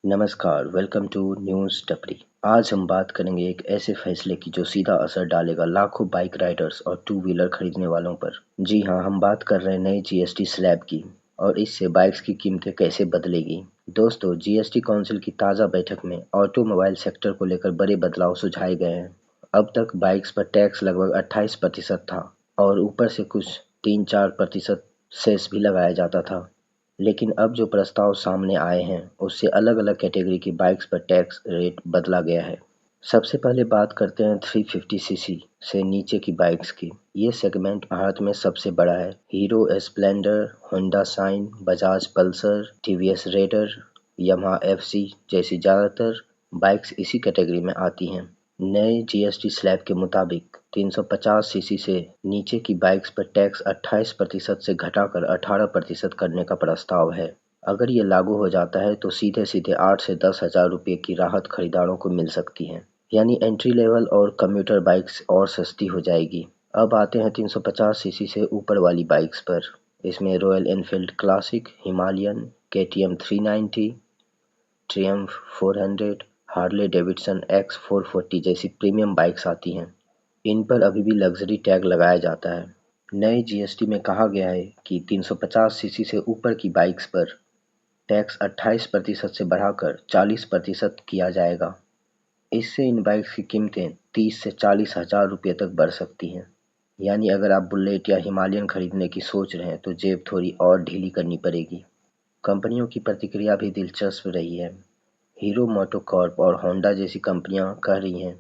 नमस्कार, welcome to news टपरी। आज हम बात करेंगे एक ऐसे फैसले की जो सीधा असर डालेगा लाखों बाइक राइडर्स और टू व्हीलर खरीदने वालों पर। जी हाँ, हम बात कर रहे हैं नई जीएसटी स्लैब की और इससे बाइक्स की कीमतें कैसे बदलेगी। दोस्तों, जीएसटी काउंसिल की ताज़ा बैठक में ऑटोमोबाइल सेक्टर को लेकर बड़े बदलाव सुझाए गए हैं। अब तक बाइक्स पर टैक्स लगभग 28% था और ऊपर से कुछ 3-4% सेस भी लगाया जाता था। लेकिन अब जो प्रस्ताव सामने आए हैं उससे अलग-अलग कैटेगरी की बाइक्स पर टैक्स रेट बदला गया है। सबसे पहले बात करते हैं 350 सीसी से नीचे की बाइक्स की। ये सेगमेंट भारत में सबसे बड़ा है। Hero Splendor, Honda shine, Bajaj Pulsar, TVS raider, Yamaha FC जैसी ज़्यादातर बाइक्स इसी कैटेगरी में आती हैं। नए जीएसटी स्लैब के मुताबिक 350 सीसी से नीचे की बाइक्स पर टैक्स 28% से घटाकर 18% करने का प्रस्ताव है। अगर ये लागू हो जाता है तो सीधे सीधे 8 से 10 हज़ार रुपये की राहत खरीदारों को मिल सकती है, यानी एंट्री लेवल और कम्यूटर बाइक्स और सस्ती हो जाएगी। अब आते हैं 350 सीसी से ऊपर वाली बाइक्स पर। इसमें royal Enfield classic, Himalayan, KTM 390, Triumph 400, Harley Davidson x 440 जैसी प्रीमियम बाइक्स आती हैं। इन पर अभी भी लग्जरी टैग लगाया जाता है। नए जीएसटी में कहा गया है कि 350 सीसी से ऊपर की बाइक्स पर टैक्स 28% से बढ़ाकर 40% किया जाएगा। इससे इन बाइक्स की कीमतें 30 से 40 हज़ार रुपये तक बढ़ सकती हैं। यानी अगर आप बुलेट या हिमालयन खरीदने की सोच रहे हैं तो जेब थोड़ी और ढीली करनी पड़ेगी। कंपनियों की प्रतिक्रिया भी दिलचस्प रही है। हीरो मोटोकॉर्प और होंडा जैसी कंपनियां कह रही हैं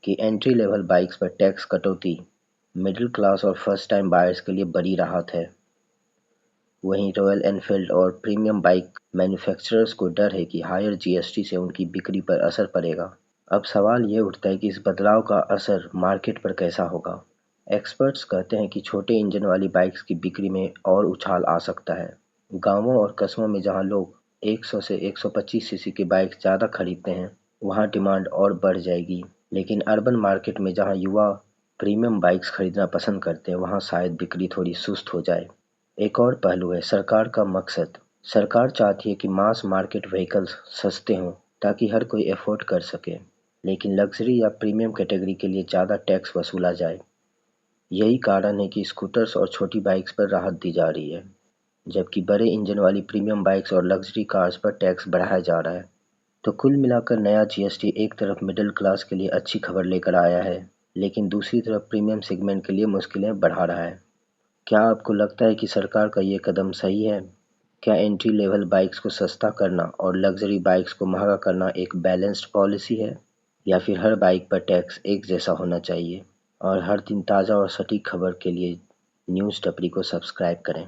कि एंट्री लेवल बाइक्स पर टैक्स कटौती मिडिल क्लास और फर्स्ट टाइम बायर्स के लिए बड़ी राहत है। वहीं रॉयल एनफील्ड और प्रीमियम बाइक मैन्युफैक्चरर्स को डर है कि हायर जीएसटी से उनकी बिक्री पर असर पड़ेगा। अब सवाल ये उठता है कि इस बदलाव का असर मार्केट पर कैसा होगा। एक्सपर्ट्स कहते हैं कि छोटे इंजन वाली बाइक्स की बिक्री में और उछाल आ सकता है। गांवों और कस्बों में जहां लोग 100 से 125 सीसी की बाइक ज़्यादा खरीदते हैं, वहां डिमांड और बढ़ जाएगी। लेकिन अर्बन मार्केट में जहां युवा प्रीमियम बाइक्स खरीदना पसंद करते हैं, वहां शायद बिक्री थोड़ी सुस्त हो जाए। एक और पहलू है सरकार का मकसद। सरकार चाहती है कि मास मार्केट व्हीकल्स सस्ते हों ताकि हर कोई अफोर्ड कर सके, लेकिन लग्जरी या प्रीमियम कैटेगरी के लिए ज़्यादा टैक्स वसूला जाए। यही कारण है कि स्कूटर्स और छोटी बाइक्स पर राहत दी जा रही है, जबकि बड़े इंजन वाली प्रीमियम बाइक्स और लग्जरी कार्स पर टैक्स बढ़ाया जा रहा है। तो कुल मिलाकर नया जीएसटी एक तरफ मिडिल क्लास के लिए अच्छी खबर लेकर आया है, लेकिन दूसरी तरफ प्रीमियम सेगमेंट के लिए मुश्किलें बढ़ा रहा है। क्या आपको लगता है कि सरकार का ये कदम सही है? क्या एंट्री लेवल बाइक्स को सस्ता करना और लग्जरी बाइक्स को महंगा करना एक बैलेंस्ड पॉलिसी है? या फिर हर बाइक पर टैक्स एक जैसा होना चाहिए? और हर दिन ताज़ा और सटीक खबर के लिए न्यूज़ टपरी को सब्सक्राइब करें।